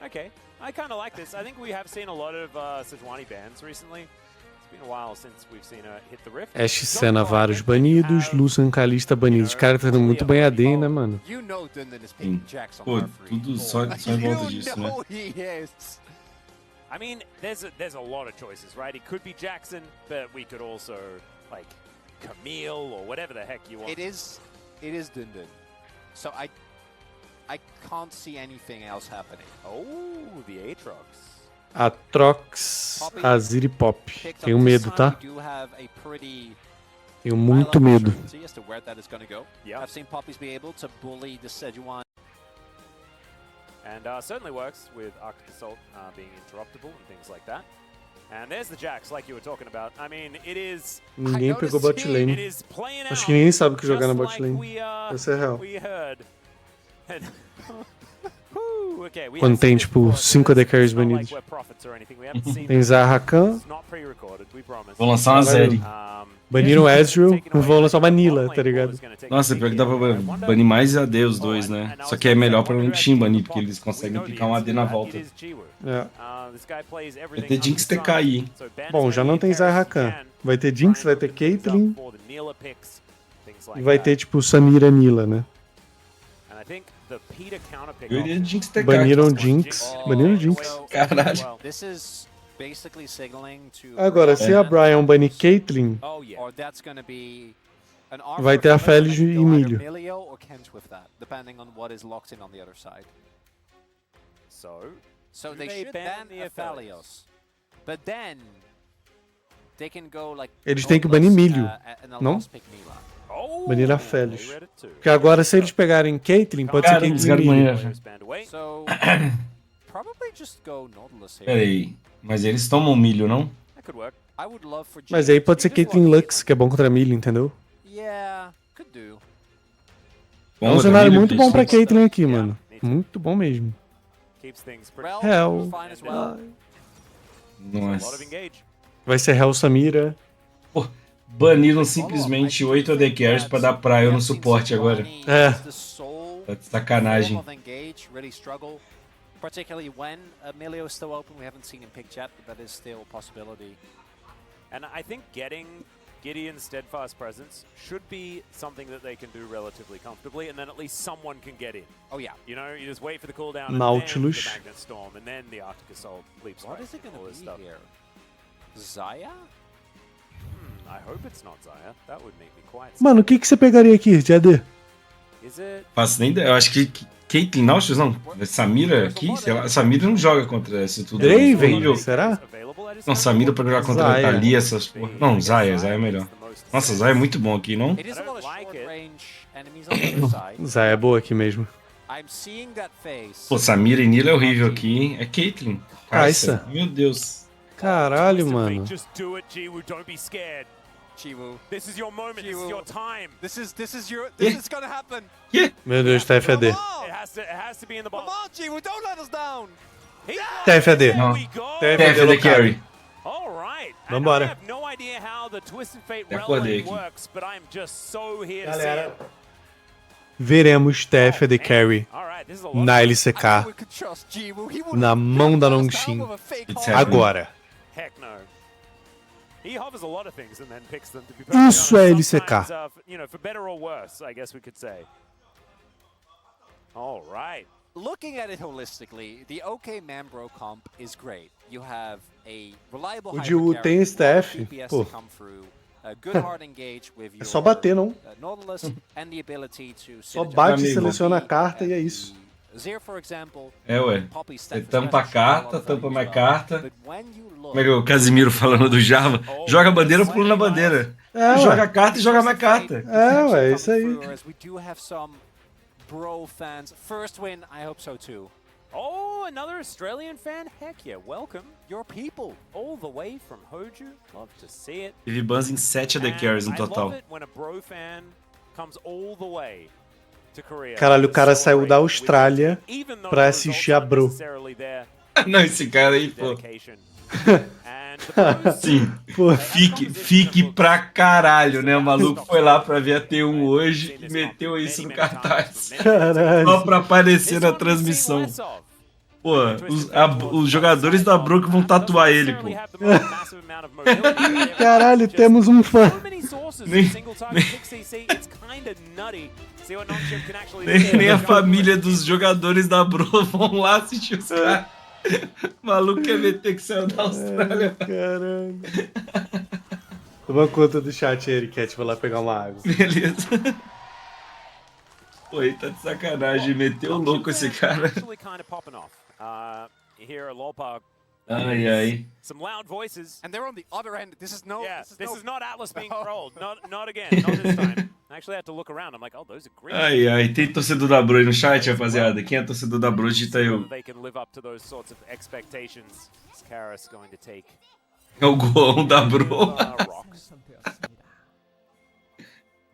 Okay, I kind of like this. I think we have seen a lot of Sejuani bans recently. It's been a while since we've seen her hit the rift. Ashe Senna, vários banidos. Lucian Kalista banidos. Cara, tá indo muito bem AD, né, mano? Pô, tudo só em volta disso, né? I mean, there's a lot of choices, right? It could be Jackson, but we could also, like, Camille or whatever the heck you want. It is Dundun. So I can't see anything else happening. Oh, the Aatrox. Atrox, Azir e Pop. Tenho medo, tá? Tenho muito medo. I've seen Poppies be able to bully the Sejuani. And certainly works with Arctic Assault being interruptible and things like that. And there's the Jax, like you were talking about. I mean, it is... Ninguém pegou bot lane. It is playing out. Acho que ninguém sabe o que jogar na bot lane. Essa é real. We heard. Okay, quando tem, tipo, 5 AD Carries banidos. Tem Rakan. Vou lançar uma Zeri. Baniram Ezreal, não vou lançar uma Nila, tá ligado? Nossa, pior que dá pra banir mais AD os dois, né? Só que é melhor pra Nongshim banir, porque eles conseguem picar um AD na volta. É. Vai ter Jinx TK aí. Bom, já não tem Rakan. Vai ter Jinx, vai ter Caitlyn. E vai ter, tipo, Samira Nila, né? Eu iria Jinx TK. Baniram Jinx. Baniram Jinx. Caralho. Agora, se a BRION banir Caitlyn, vai ter a Feliz e Milho. So they should ban Aphelios. But then they can go like eles têm que banir Milho, não? Banir a Feliz. Porque agora se eles pegarem Caitlyn, pode ser Caitlyn e Milho. So probably just go Nautilus here. Peraí, mas eles tomam milho, não? Mas aí pode ser Caitlyn Lux, que é bom contra Milho, entendeu? Yeah, could do. É um cenário muito bom pra Caitlyn aqui, mano. Muito bom mesmo. Hell. Nossa. Vai ser Hell Samira. Pô, baniram simplesmente 8 AD Carries pra dar praia no suporte agora. É. Tá de sacanagem. Particularly when Emilio is still open, we haven't seen him pick Jet, but that is still a possibility. And I think getting Gideon's steadfast presence should be something that they can do relatively comfortably, and then at least someone can get in. Oh yeah. You know, you just wait for the cooldown, and Nautilus. then the Magnet Storm, and then the Arctic Assault leaps. What is it going to be here? Zaya? I hope it's not Zaya. That would make me quite. Mano, o que você pegaria aqui de AD? Is it? Faço nem ideia. Eu acho que Caitlyn Nautilus não. Samira aqui, sei lá. Samira não joga contra isso tudo. Draven, será? Não, Samira pra jogar contra a Thalia, essas porra. Não, Zaya é melhor. Nossa, Zaya é muito bom aqui, não? Zaya é boa aqui mesmo. Pô, Samira e Nila é horrível aqui, hein? É Caitlyn. Kai'Sa. Meu Deus. Caralho, mano. This is your moment, this is your time. This is gonna happen. Meu Deus, tá FAD. It has to be in the bottom. Come on, Chiwu, don't let us down. Tá FAD. Não. Tá TF da Carry. All right. Vambora. I have no idea how the Twisted Fate Acordei Relic aqui. works, but I'm just so here to Galera, veremos TF de Carry na LCK, na mão da Nongshim, agora. Heck no. He hovers a lot of things and then picks them to be Isso é LCK. You know, for better or worse, I guess we could say. All right. Looking at it holistically, the OK Mambro comp is great. You have a reliable O Jiu tem staff, pô. É só bater, não? Só bate, seleciona a carta e é isso. É, ué. Você tampa a carta, tampa mais carta. Como é que é o Casimiro falando do Java? Joga a bandeira, pula na bandeira. É, joga a carta e joga mais carta. É, ué, isso aí. Bro fans, first win, I hope so too. Oh, another Australian fan? Heck yeah, welcome. Your people, all the way from Hoju. Love to see it. Teve bans em 7 AD Carries no total. Caralho, o cara saiu da Austrália pra assistir a Bro. Não, esse cara aí, pô. Sim, pô. Fique pra caralho, né? O maluco foi lá pra ver a T1 hoje e meteu isso no cartaz. Caralho. Só pra aparecer na transmissão. Pô, os jogadores da Brook vão tatuar ele, pô. Caralho, temos um fã. Nem a família dos jogadores da Bro vão lá assistir os caras. Maluco quer meter que saiu da Austrália. Caralho. Toma conta do chat aí, ele quer tipo lá pegar uma água. Beleza. Pô, ele tá de sacanagem, meteu louco esse cara. Ai, ai. Some loud voices. And they're on the other end. This is not Atlas being trolled. Not again. Not this time. I actually had to look around. I'm like, oh, those are great. Ai, ai. Tem torcedor da Bro aí no chat, rapaziada. Quem é torcedor da Bro, digita eu. They can live up to those sorts of expectations. Is Karis going to take? É o golão da Bro.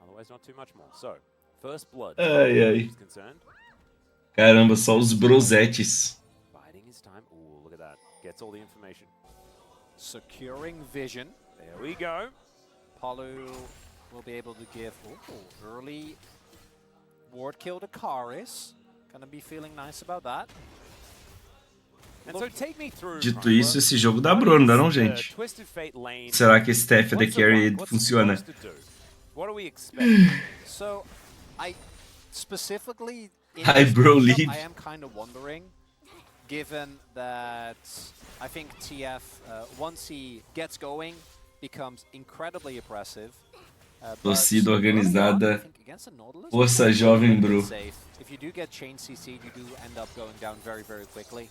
Otherwise, not too much more. So, first blood. Ai, ai. Caramba, só os brosetes. Biding his time. Ooh, look at that. Gets all the information. Securing vision. There we go. Palu will be able to give early ward kill to Karis. Gonna be feeling nice about that. And so take me through. Dito isso, esse jogo dá Bro, não dá não, gente? Será que esse TF The Carry funciona? What do we expect? So, I specifically Hi, bro, leave. I am kind of wondering, given that I think TF, once he gets going, becomes incredibly oppressive. Torcida organizada, força jovem, bro.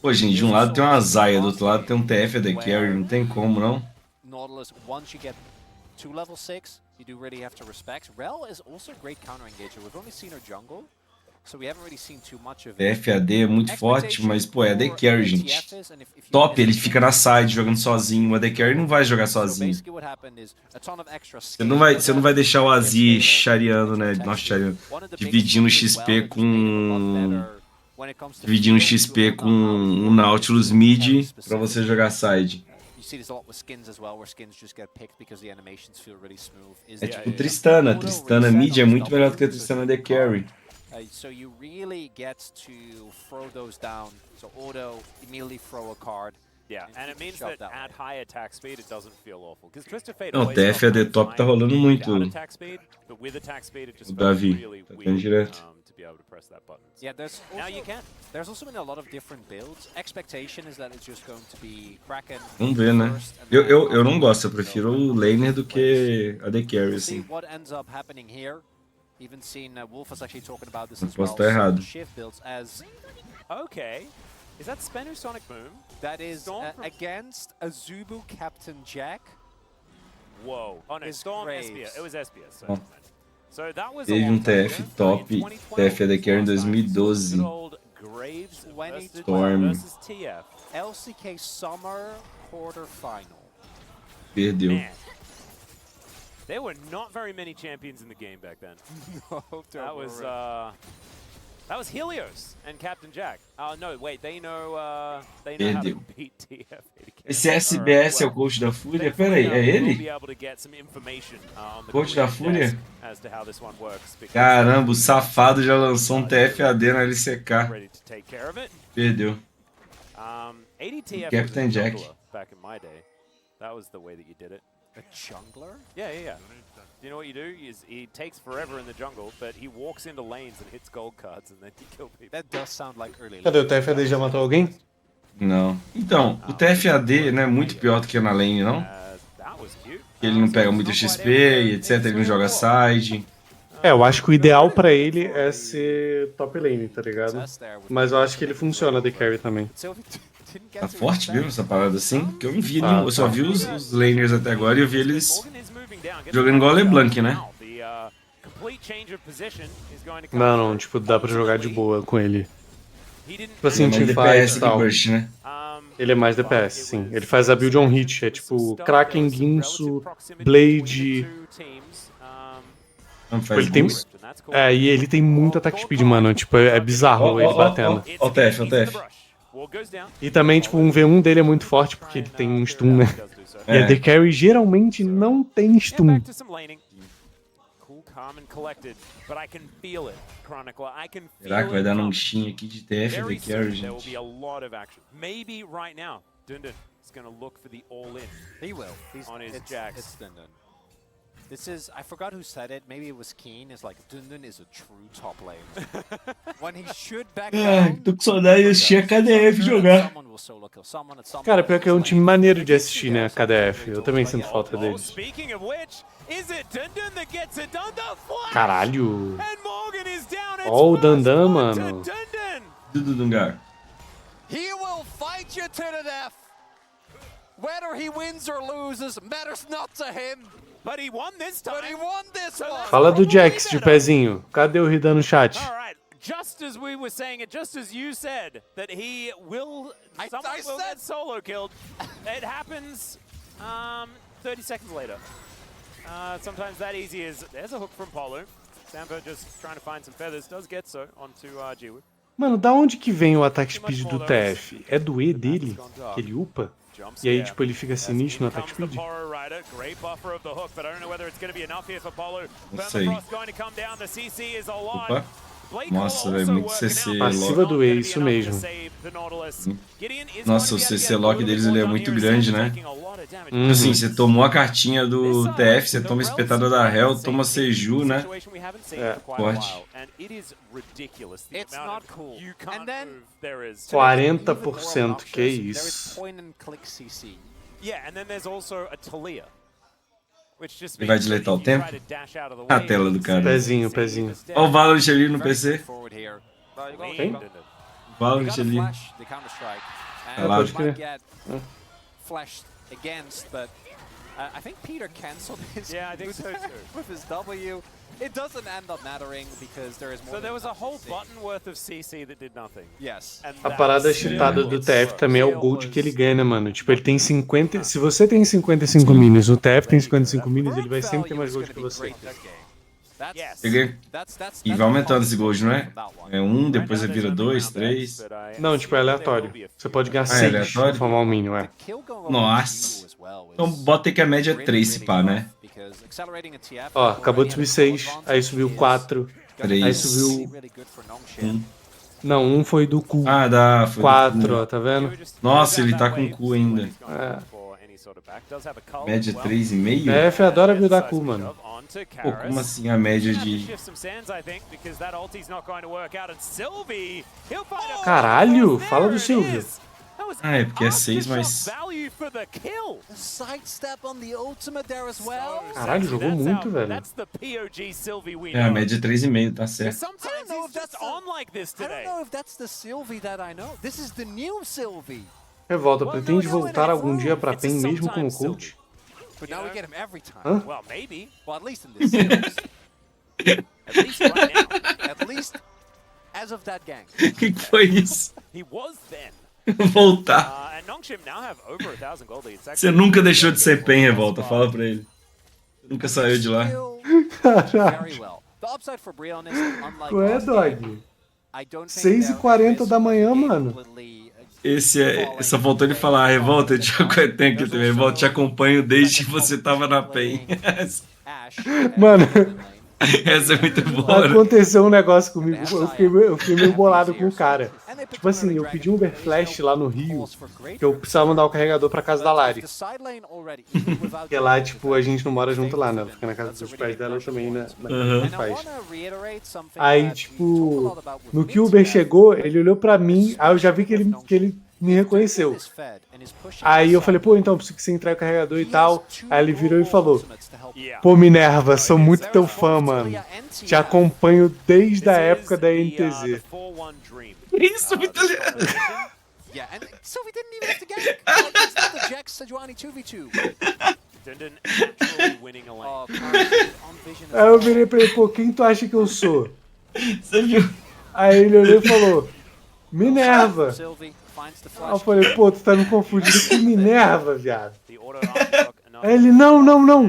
Pô, gente, de um lado tem uma Zaya, do outro lado tem um TF The Carry, não tem como, não? Nautilus, once you get to level 6, you do really have to respect. Rel is also a great counter engager. We've only seen her jungle, so we haven't really seen too much of it. TFAD é muito forte, mas pô, é The Carry, gente. Top, ele fica na side jogando sozinho. O The Carry não vai jogar sozinho. Você não vai deixar o Azir chareando, né? Nossa, chareando. Dividindo XP com um Nautilus mid pra você jogar side. É tipo Tristana. Tristana mid é muito melhor do que a Tristana The Carry. So you really get to throw those down. So auto, immediately throw a card. Yeah, and it means that at high attack speed it doesn't feel awful. Because Twisted Fate não, TFAD top tá rolando muito. O Davi, tá tendo direto. Yeah, there's also been a lot of different builds. Expectation is that it's just going to be Kraken. Vamos ver, né? Eu não gosto, eu prefiro o laner do que a The Carry, assim. What ends up happening here? Even seen Wolf was actually talking about this as well. Posso estar errado. Shift builds as okay. Is that Spenu Sonic Boom? That is against Azubu Captain Jack. Whoa. Oh no, Storm SPS. It was SPS. So that was teve TF top, TF The Carry em 2012. Storm. LCK Summer Quarterfinal. Perdeu. Man. There were not very many champions in the game back then. No, that was Helios and Captain Jack. No, wait, they know how to beat TF. Esse SBS é o coach da Fúria? Pera aí, é ele? Coach da Fúria? Caramba, o safado já lançou um TFAD na LCK. Perdeu. Captain Jack. Back in my day, that was the way that you did it. A jungler? Yeah. You know what you do? He takes forever in the jungle, but he walks into lanes and hits gold cards and then he kills people. That does sound like early. Cadê o TFAD? Já matou alguém? Não. Então, o TFAD não é muito pior do que na lane, não? Ele não pega muito XP e etc, ele não joga side. Eu acho que o ideal pra ele é ser top lane, tá ligado? Mas eu acho que ele funciona The Carry também. Tá forte mesmo essa parada assim? Porque eu não vi nenhum, eu só vi os laners até agora e eu vi eles jogando igual a LeBlanc, né? Não, tipo, dá pra jogar de boa com ele. Tipo assim, ele é DPS que burst, né? Ele é mais DPS, sim. Ele faz a build on hit, é tipo Kraken, Ginsu, Blade. Tipo, ele tem... e ele tem muito ataque speed, mano. Tipo, é bizarro ele batendo. Ó o TF. E também, tipo, um V1 dele é muito forte porque ele tem um stun, né? E a The Carry geralmente não tem stun. Será que vai dar Nongshim aqui de TF da Quer, gente? Maybe right now, Dundun is going to look for the all-in. He will. On his Jax. It's Dundun. This is, I forgot who said it, maybe it was Keen, is like, Dundun is a true top laner. When he should back down... Tô com saudade de assistir a KDF jogar. Cara, pior que é um time maneiro de assistir, né, a KDF. Eu também sinto falta deles. Caralho. Ó o Dandan, mano. Dudungar. He will fight you to the death. Whether he wins or loses matters not to him. But he won this time. But he won this one. Fala do Jax de pezinho. Cadê o Rida no chat? Just as we were saying it, just as you said, that he will, someone will get solo killed. It happens 30 seconds later. Sometimes that easy is, there's a hook from Polo. Sampo just trying to find some feathers, does get so onto Jiwoo. Mano, da onde que vem o ataque speed do TF? É do E dele? Que ele upa? E aí, tipo, ele fica sinistro no ataque speed? Não sei. Opa. Nossa, velho, muito CC passiva lock. do E, isso mesmo. Nossa, o CC lock deles ele é muito grande, né? Assim, você tomou a cartinha do TF, você toma a espetada da Hell, toma Seju, né? É, forte. 40%, que isso. Ele vai diletar o tempo? A tela do cara. Pezinho, pezinho. Olha o Valorant ali no PC. Quem? Valorant ali. Pode crer. I think Peter cancelled his with his W. It doesn't end up mattering because there is more. So there was a whole button worth of CC that did nothing. Yes. A parada cheatada do TF também é o gold que ele ganha, né, mano? Tipo, ele tem 50... Se você tem 55 minions, o TF tem 55 minions, ele vai sempre ter mais gold que você. Peguei. E vai aumentando esse gold, não é? É 1, depois vira 2, 3. Não, tipo, é aleatório. Você pode ganhar 6 pra formar um minion, é. Nossa. Então bota aí que a média é 3, se pá, né? Ó, acabou de subir 6, aí subiu 4, 3. aí subiu 1. Não, 1 foi do cu. Ah, dá. Foi 4, ó, tá vendo? Nossa, ele tá com cu ainda. É. Média 3,5? TF adora buildar cu, mano. Pô, como assim a média de... Caralho, fala do Silvio. Ah, é porque é 6, mas... Caralho, jogou muito, velho. É, a média é 3,5, tá certo. Revolta, pretende voltar algum dia pra PEN mesmo como coach? But now we get him every time. Hã? Well, maybe. Well, at least in this series. At least right now. At least as of that gang. Que foi isso? He was then. Voltar. And Nongshim now have over 1,000 gold leads. Você nunca deixou de ser PEN, Revolta, fala pra ele. Você nunca saiu de lá. Very well. The upside for BRION is unlike Qual é, dog? 6h40 da manhã, mano. Só faltou ele falar, Revolta, tem aqui também, Revolta, te acompanho desde que você tava na PEN. Mano, essa é muito boa. Aconteceu um negócio comigo, eu fiquei meio bolado com o cara. Tipo assim, eu pedi um Uber Flash lá no Rio, que eu precisava mandar o carregador pra casa da Lari. Que lá, tipo, a gente não mora junto lá, né? Ela fica na casa dos pais dela também, né? Faz. Aí, tipo, no que o Uber chegou, ele olhou pra mim, aí eu já vi que ele me reconheceu. Aí eu falei, pô, então preciso que você entregue o carregador e tal. Aí ele virou e falou, pô, Minerva, sou muito teu fã, mano. Te acompanho desde a época da NTZ. Isso, italiano. Aí eu virei pra ele, pô, quem tu acha que eu sou? Você viu? Aí ele olhou e falou, Minerva. Aí eu falei, pô, tu tá me confundindo com Minerva, viado. Aí ele, não,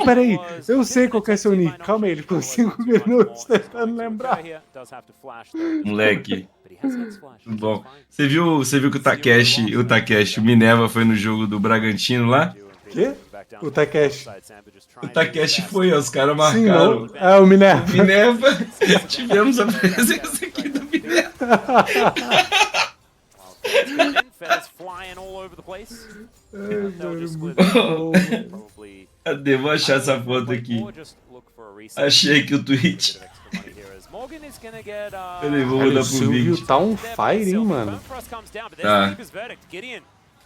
peraí, eu sei qual que é seu nick. Calma aí, ele ficou 5 minutos tentando lembrar. Moleque. Bom, você viu que o Minerva foi no jogo do Bragantino lá? Quê? O Takeshi. O Takeshi foi, os caras marcaram. Sim, não. É, o Minerva. O Minerva. Tivemos a presença aqui do Minerva. Cadê? Vou achar essa foto aqui. Achei aqui o tweet. Peraí, vou mudar pro vídeo. O Silvio tá on fire, hein, mano. Tá.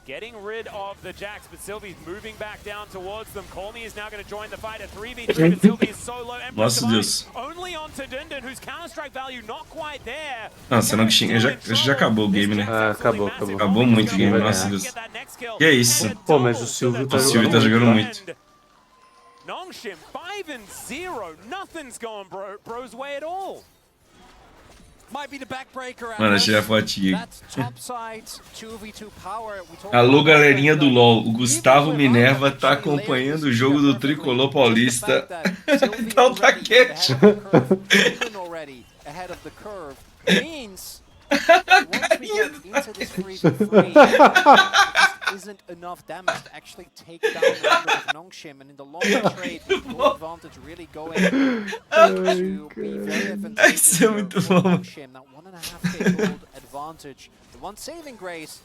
Getting rid of the Jax, but Sylvie's moving back down towards them. Colmy is now going to join the fight at 3v3, but Sylvie is solo. Nossa, Deus. Only onto Dundon, whose counter-strike value not quite there. Nossa, Nongshim, já acabou o game, né? Ah, acabou. Acabou muito o game, nossa, Deus. Que é isso? Pô, mas o Silvio tá jogando muito. Nongshim 5-0, nothing's going bro's way at all. Mano, achei a fotinha. Alô, galerinha do LoL. O Gustavo Minerva tá acompanhando o jogo do Tricolor Paulista. Tá o Takeshi. Isn't enough damage to actually take down the numbers of Nongshim, and in the long trade, with gold advantage really going to be very advantageous for Nongshim. That 1.5k gold advantage. The one saving grace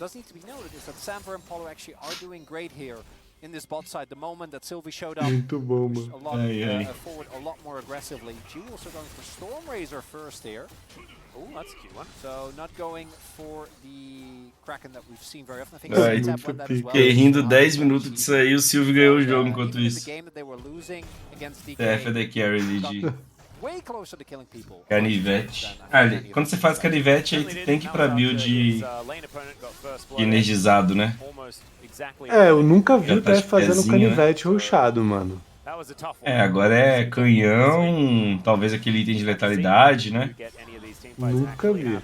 does need to be noted is that Samver and Polo actually are doing great here in this bot side. The moment that Sylvie showed up a lot forward, a lot more aggressively. G also going for Storm Razor first here. Oh, that's a cute one. So not going for the Kraken that we've seen very often. I think fiquei rindo 10 minutos disso aí, o Silvio ganhou o jogo enquanto isso. TF é the carry de canivete. Ali, quando você faz canivete, aí tu tem que ir pra build energizado, né? É, eu nunca vi o TF fazendo pezinho, canivete rushado, mano. É, agora é canhão, talvez aquele item de letalidade, né? Nunca vi.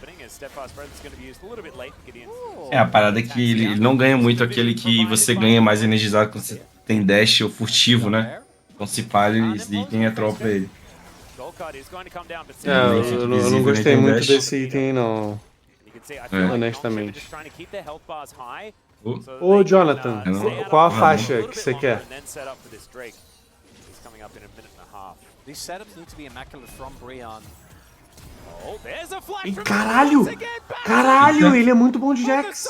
É, a parada é que ele não ganha muito aquele que você ganha mais energizado quando você tem dash ou furtivo, né? Então se palha, esse item é troll pra ele. É, eu não gostei muito desse item, não. Honestamente. Ô, Jonathan, qual a faixa que você quer? These setups need to be immaculate from BRION. Ih, caralho! Caralho, ele é muito bom de Jax.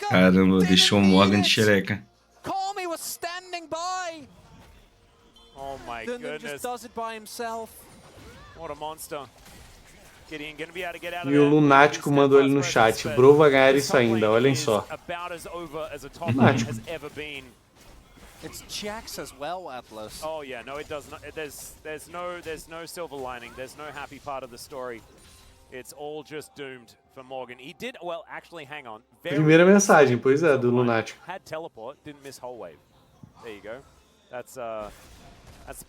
Caramba, deixou o Morgan de xereca. Oh my goodness. What a monster. E o Lunático mandou ele no chat. Bro vai ganhar isso ainda, olhem só. Lunático. It's Jax as well, Atlas. Oh yeah, no, it does not. There's no silver lining. There's no happy part of the story. It's all just doomed for Morgan. He did well. Actually, hang on. Primeira mensagem, pois é, do Lunático. Had teleport, didn't miss whole wave. There you go. That's the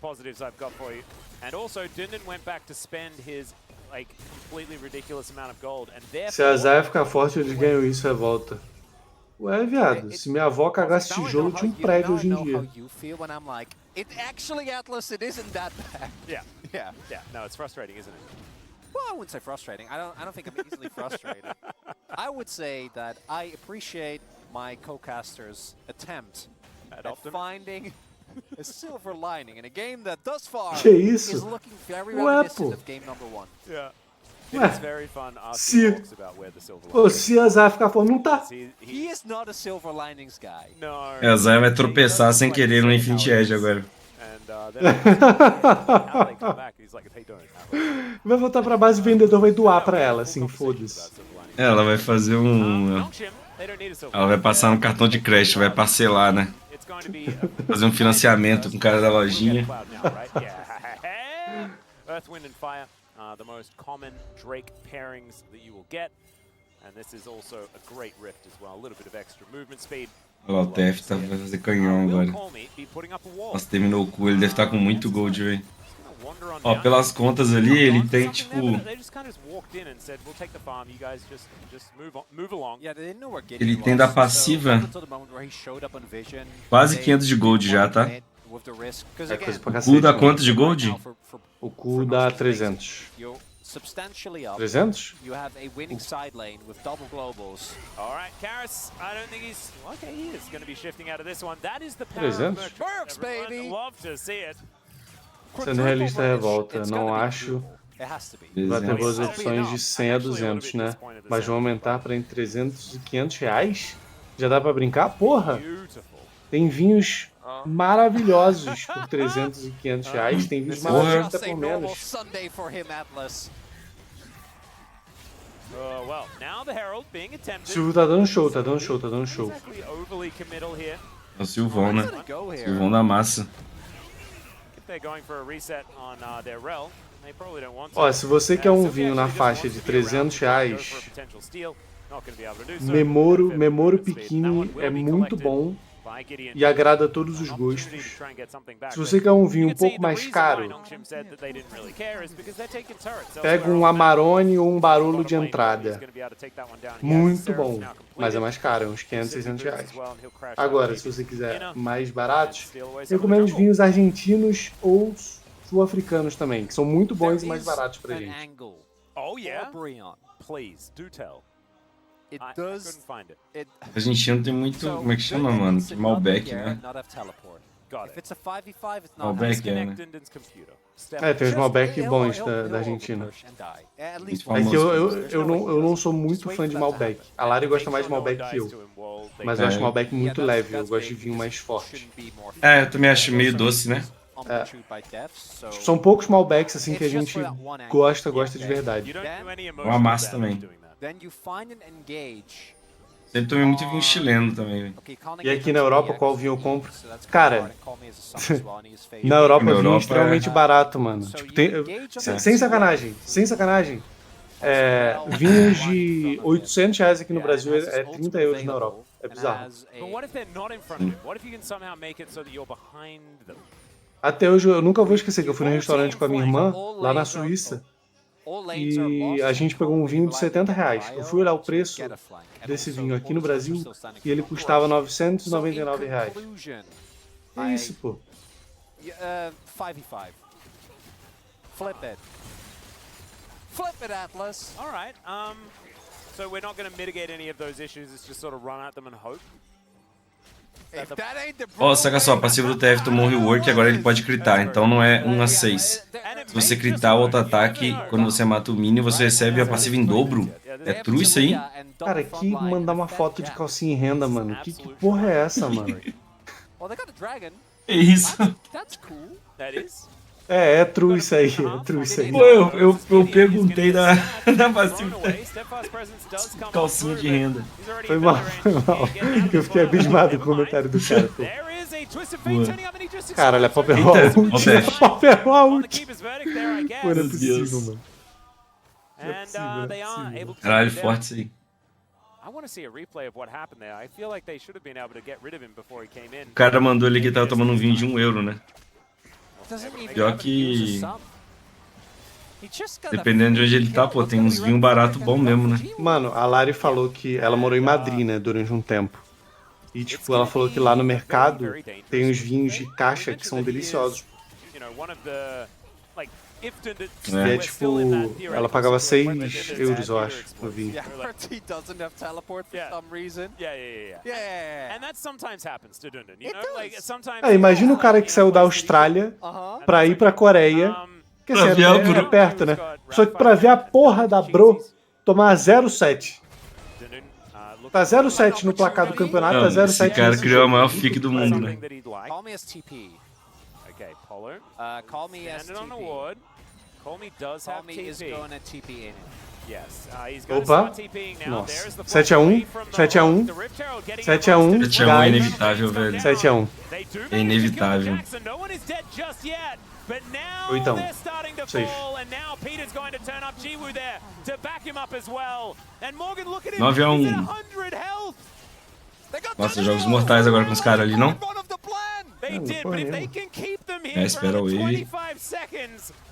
positives I've got for you. And also, Dundon went back to spend his like completely ridiculous amount of gold, and therefore. Se a Zaya ficar forte, eles ganham isso, revolta. Ué, viado, se minha avó cagasse tijolo, tinha um prédio hoje em dia. No, it's frustrating, isn't it? Well, I wouldn't say frustrating. I don't think I'm easily frustrated. I would say that I appreciate my co-caster's attempt at finding a silver lining in a game that thus far is looking very reminiscent of game number 1. Yeah. Ué, se a Zaya ficar forte, não tá. He is not a silver linings guy. É, a Zaya vai tropeçar sem querer no Infinity Edge agora. Vai voltar pra base, o vendedor vai doar pra ela, assim, foda-se. Ela vai fazer ela vai passar no cartão de crédito, vai parcelar, né? Fazer um financiamento com o cara da lojinha. Earth, Wind and Fire. The most common Drake pairings that you will get, and this is also a great rift as well. A little bit of extra movement speed. Olha lá, o TF tá vai fazer canhão agora. Nossa, terminou o cu, ele deve estar com muito gold, velho. Ó, pelas contas ali, ele tem tipo. Ele tem da passiva quase 500 de gold já, tá? É coisa pra O cacete. cu dá quanto de gold? O cu dá 300. substantially up. 300? You have a winning side lane with double globals. All right, Karis, I don't think he's... Okay, he is going to be shifting out of this one. That is the power 300? of Works, baby! Love to see it. Sendo realista, revolta. Não acho que vai ter boas opções de 100 a 200, né? Mas vão aumentar para em 300 e 500 reais? Já dá pra brincar? Porra! Tem vinhos maravilhosos por 300 e 500 reais. Tem vinhos maravilhosos até por menos. O Silvio tá dando show, tá dando show, tá dando show. É o Silvão, né? Silvão da massa. Ó, se você quer um vinho na faixa de 300 reais, Memoro Piquini é muito bom e agrada a todos os gostos. Se você quer um vinho um pouco mais caro, pega um Amarone ou um Barolo de entrada. Muito bom, mas é mais caro, é uns 500, 600 reais. Agora, se você quiser mais baratos, recomendo os vinhos argentinos ou sul-africanos também, que são muito bons e mais baratos pra gente. A gente não tem muito... Como é que chama, mano? Malbec, né? Malbec, né? É, tem os Malbec bons da Argentina. É que eu não sou muito fã de Malbec. A Lari gosta mais de Malbec que eu. Mas eu acho Malbec muito leve, eu gosto de vinho mais forte. É, eu também acho meio doce, né? É. São poucos Malbecs assim que a gente gosta de verdade. Uma massa também. Sempre tomei muito vinho chileno também. E aqui na Europa, qual vinho eu compro? Cara, na Europa vinho é extremamente barato, mano. Tipo, sem sacanagem, sem sacanagem. Vinhos de 800 reais aqui no Brasil é 30 euros na Europa. É bizarro. Até hoje eu nunca vou esquecer que eu fui no restaurante com a minha irmã, lá na Suíça, e a gente pegou um vinho de 70 reais. Eu fui olhar o preço desse vinho aqui no Brasil e ele custava 999 reais. É isso, pô. Flip it, Atlas. All right. So we're not going to mitigate any of those issues. It's just sort of run at them and hope. Ó, saca só, passivo do TF tomou um rework e agora ele pode critar, então não é 1 a 6. Se você critar o auto-ataque, quando você mata o minion, você recebe a passiva em dobro. É true isso aí? Cara, que mandar uma foto de calcinha em renda, mano. Que porra é essa, mano? É isso. É true isso aí, é true isso aí. Pô, eu perguntei da passiva calcinha de renda. Foi mal. Eu fiquei abismado com o comentário do cara, pô. Cara, olha, Popper ult. Popper ult. Pô, não é possível, mano. Caralho, forte isso aí. O cara mandou ali que tava tomando um vinho de 1 euro, né? Pior que... Dependendo de onde ele tá, pô, tem uns vinhos baratos bons mesmo, né? Mano, a Lari falou que ela morou em Madrid, né, durante um tempo. E, tipo, ela falou que lá no mercado tem uns vinhos de caixa que são deliciosos. E tipo, ela pagava 6 euros, eu acho, no vinho. Imagina o cara que saiu da Austrália pra ir pra Coreia, que assim, é perto, né? Só que pra ver a porra da Bro tomar 0-7. Tá 0-7 no placar do campeonato, tá 0-7. Esse cara criou a maior fic do mundo, né? Colmy does have TP. Yes, he's going to TPing now. Nossa. 7-1, 7-1, 7-1. 7-1 é inevitável, velho. 7-1. É inevitável. Ou então, 6. 9-1. Nossa, jogos mortais agora com os caras ali, não? Espera o wave.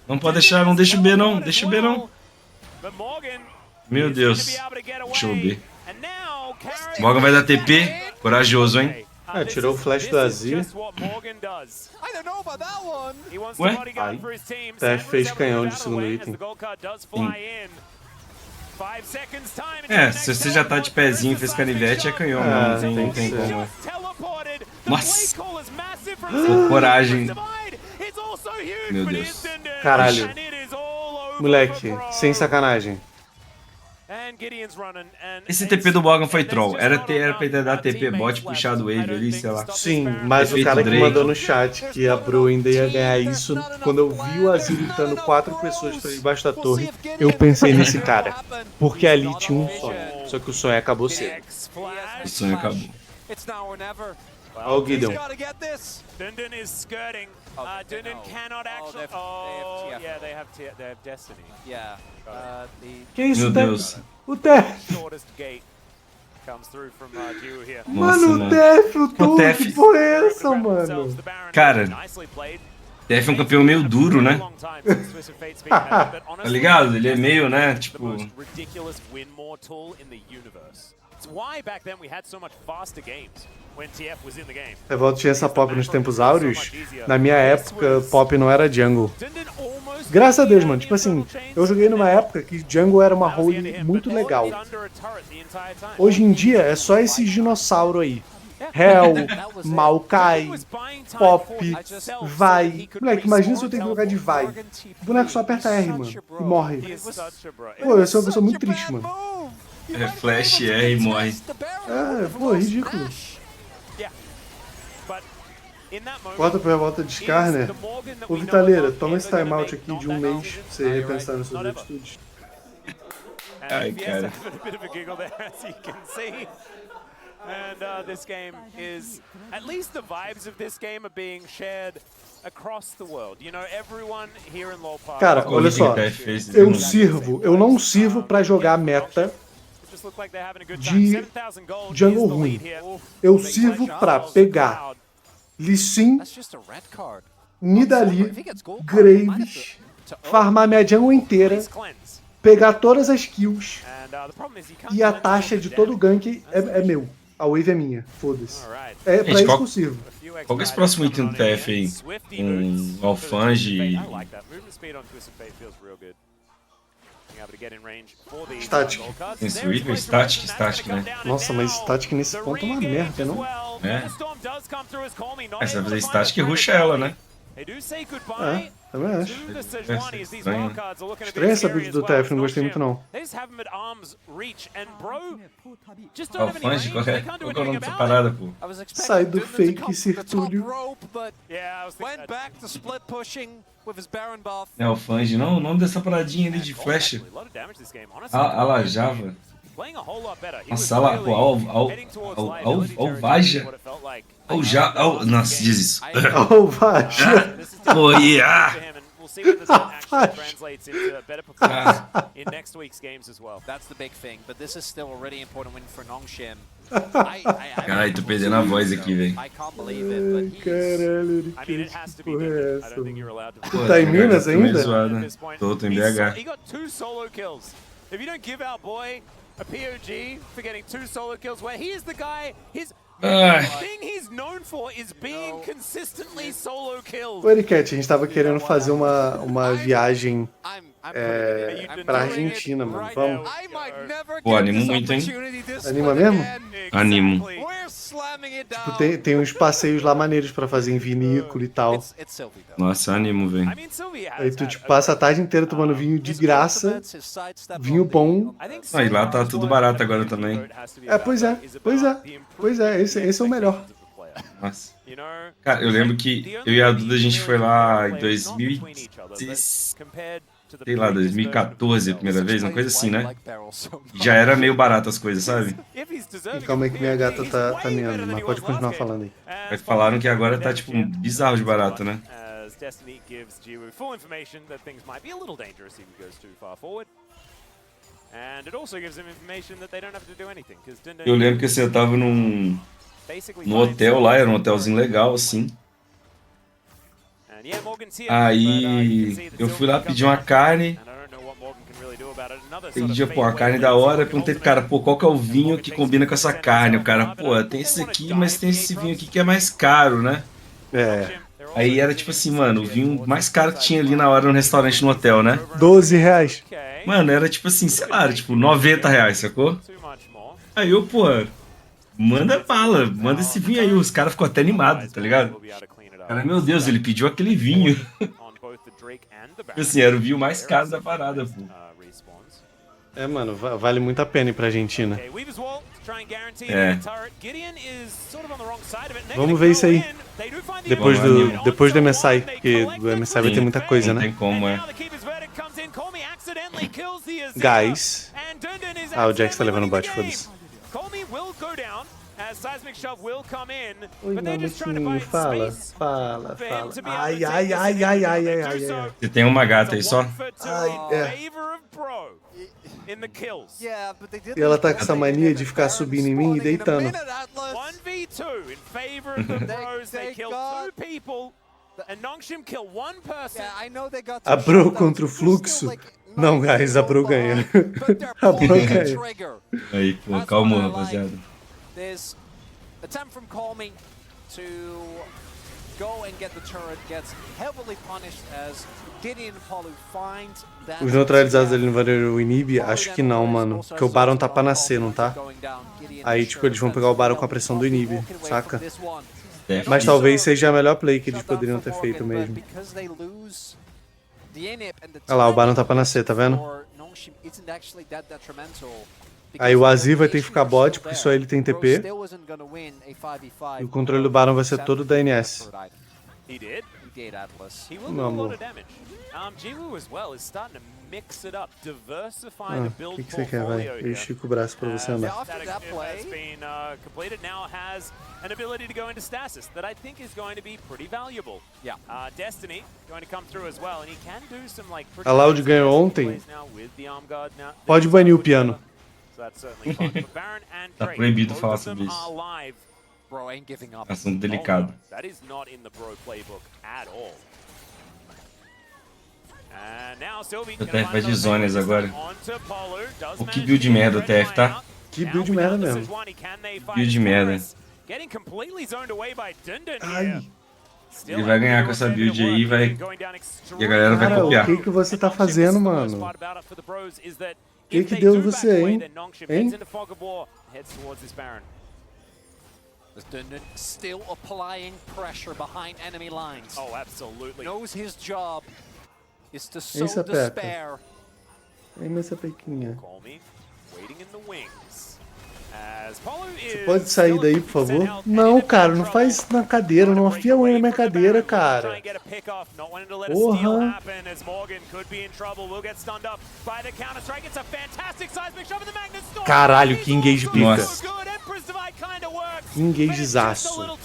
Não pode deixar, não deixa o B não, deixa o B não. Meu Deus. Deixa o B. Morgan vai dar TP. Corajoso, hein? Ah, tirou o flash do Azir. Ué? Ai. TF fez canhão de segundo item. É, se você já tá de pezinho e fez canivete, é canhão, não tem como. Nossa! Coragem. Meu Deus. Caralho. Moleque, sem sacanagem. Esse TP do Morgan foi troll. Era pra ter dado TP bot, puxado wave ali, sei lá. Sim, mas o cara que mandou no chat que a Bro ainda ia ganhar isso, quando eu vi o Azir lutando 4 pessoas pra debaixo da torre, eu pensei nesse cara. Porque ali tinha um sonho. Só que o sonho acabou cedo. O sonho acabou. Olha o Gideon. Dundun is skirting. Dundun cannot actually. Oh, yeah, they have Destiny. Yeah. Que isso, Meu Tef? Deus. O Tef! Shortest gate comes through from Jogo here. Mano, o Tef, o Tudo, Tef. que porra é essa, mano? Cara, TF é um campeão meio duro, né? Tá ligado? Ele é meio, né? Tipo. Revolta tinha essa pop nos tempos áureos. Na minha época, pop não era jungle. Graças a Deus, mano. Tipo assim, eu joguei numa época que jungle era uma role muito legal. Hoje em dia é só esse dinossauro aí. Hell, Maokai, Pop, Vai. Moleque, imagina se eu tenho que jogar de Vai. O boneco só aperta R, mano, e morre. Pô, eu sou uma pessoa muito triste, mano. É flash R e morre. É, pô, ridículo. Volta pra volta de Scar, né? Ô, Vitaleira, toma esse timeout aqui de um mês pra você repensar nas suas atitudes. Ai, cara. And this game is, at least the vibes of this game are being shared across the world. You know, everyone here in LoL Park. Cara, olha só, eu não sirvo pra jogar meta de jungle ruim. Eu sirvo pra pegar Lee Sin, Nidalee, Graves, farmar minha jungle inteira, pegar todas as kills e a taxa de todo gank é meu. A wave é minha, foda-se. É pra isso que eu sirvo. Qual que é esse próximo item do TF aí? Alfange. Static. Esse item? Static, né? Nossa, mas static nesse ponto é uma merda, não? É. Você vai fazer static e rusha ela, né? É, também acho. Estranha essa build do TF, não gostei muito não. Alfange? Qual é o nome dessa parada, pô? Sai do fake Cirtúlio. É Alfange, não? O nome dessa paradinha ali de flecha. Alajava. Nossa, pô, Alvaja. Nossa, diz isso. Alvaja. Morria. Caralho, tô perdendo a voz aqui, velho. Caralho, que porra é essa? Tu tá em Minas ainda? Tô em BH. If you don't give our boy a POG for getting 2 solo kills, where he is the guy, the thing he's known for is being consistently solo kills. Ô, Ericat, a gente tava querendo fazer uma viagem pra Argentina, mano. Vamos? Pô, animo muito, hein? Anima mesmo? Animo. Tipo, tem uns passeios lá maneiros pra fazer em vinícola e tal. Nossa, animo, velho. Aí tu tipo, passa a tarde inteira tomando vinho de graça, vinho bom. Aí lá tá tudo barato agora também. Pois é, esse é o melhor. Nossa. Cara, eu lembro que eu e a Duda, a gente foi lá em 2014 a primeira vez, uma coisa assim, né? Já era meio barato as coisas, sabe? E calma aí que minha gata tá meando, mas pode continuar falando aí. Mas falaram que agora tá, tipo, bizarro de barato, né? Eu lembro que assim, eu tava no hotel lá, era um hotelzinho legal, assim. Aí eu fui lá pedir uma carne. Aquele dia, pô, a carne da hora, perguntei pro cara, pô, qual que é o vinho que combina com essa carne? O cara, pô, tem esse aqui, mas tem esse vinho aqui que é mais caro, né? É. Aí era tipo assim, mano, o vinho mais caro que tinha ali na hora no restaurante no hotel, né? R$12. Mano, era tipo assim, sei lá, era tipo R$90, sacou? Aí eu, pô, manda bala, manda esse vinho aí. Os caras ficou até animados, tá ligado? Cara, meu Deus, ele pediu aquele vinho. Assim, era o vinho mais caro da parada, pô. É, mano, vale muito a pena ir pra Argentina. É. Vamos ver isso aí. Depois do MSI, porque do MSI vai ter muita coisa, Não né? tem como, é. Guys. Ah, o Jax tá levando o bot, foda-se. Oi, mamutinho, fala. Ai. Você tem uma gata aí só? Ai, é. E ela tá com essa mania de ficar subindo em mim e deitando. A Bro contra o Fluxo? Não, guys, a Bro ganha. A Bro ganha. Aí, pô, calma, rapaziada. There's attempt from Calming to go and get the turret, gets heavily punished as Gideon and Paulo find that. Os neutralizados dele não valeram o inib? Acho que não, mano. Porque o Baron tá pra nascer, não tá? Aí, tipo, eles vão pegar o Baron com a pressão do inib, saca? Mas talvez seja a melhor play que eles poderiam ter feito mesmo. Olha lá, o Baron tá pra nascer, tá vendo? Aí o Azir vai ter que ficar bot, porque só ele tem TP. E o controle do Baron vai ser todo da NS. Meu amor. O que você quer, vai? Eu estico o braço pra você andar. A Loud ganhou ontem. Pode banir o piano. Tá proibido falar sobre isso. Assunto delicado. O TF vai de zonas agora. O que build de merda o TF, tá? Que build de merda mesmo. Build de merda. Ai. Ele vai ganhar com essa build aí e a galera vai copiar. O que você tá fazendo, mano? O que deu você, hein? Hein? Still applying pressure behind enemy lines. Oh, absolutely. Knows his job is to sow despair. Vem nessa pequinha. Você pode sair daí, por favor? Não, cara, não faz na cadeira, não afia a unha na minha cadeira, cara. Porra. Caralho, que engage pica. Nossa. Que engagezaço.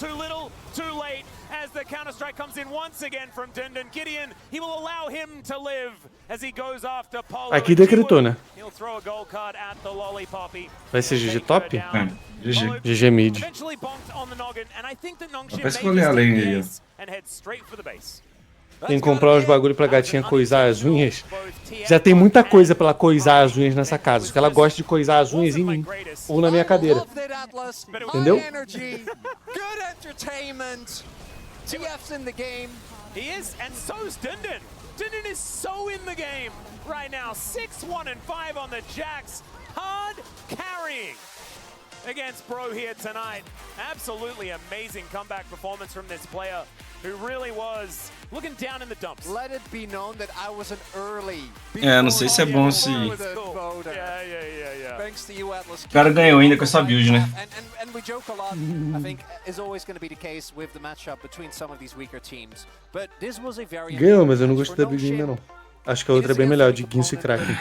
As the counter strike comes in once again from Dundun Gideon, he will allow him to live as he goes after Paulo. Aqui decretou, né? He'll throw a gold card at the Lollipop. Vai ser GG top? É, GG. GG mid. Pra escolher a lane aí, ó. Tem que comprar uns bagulho pra gatinha coisar as unhas. Já tem muita coisa pra ela coisar as unhas nessa casa. Porque ela gosta de coisar as unhas em mim. Ou na minha cadeira. Entendeu? TF's in the game. He is, and so's Dundun. Dundun is so in the game right now. 6-1 and 5 on the Jax. Hard carrying against Bro here tonight. Absolutely amazing comeback performance from this player who really was looking down in the dumps. Let it be known that I was an early. É, não sei se é bom se... Thanks to you, Atlas. O cara ganhou ainda com essa build, né? And we joke a lot, I think, is always going to be the case with the matchup between some of these weaker teams. But this was a very... Ganhou, mas eu não gostei da build ainda não. Acho que a outra é bem melhor, de Guinso e Kraken.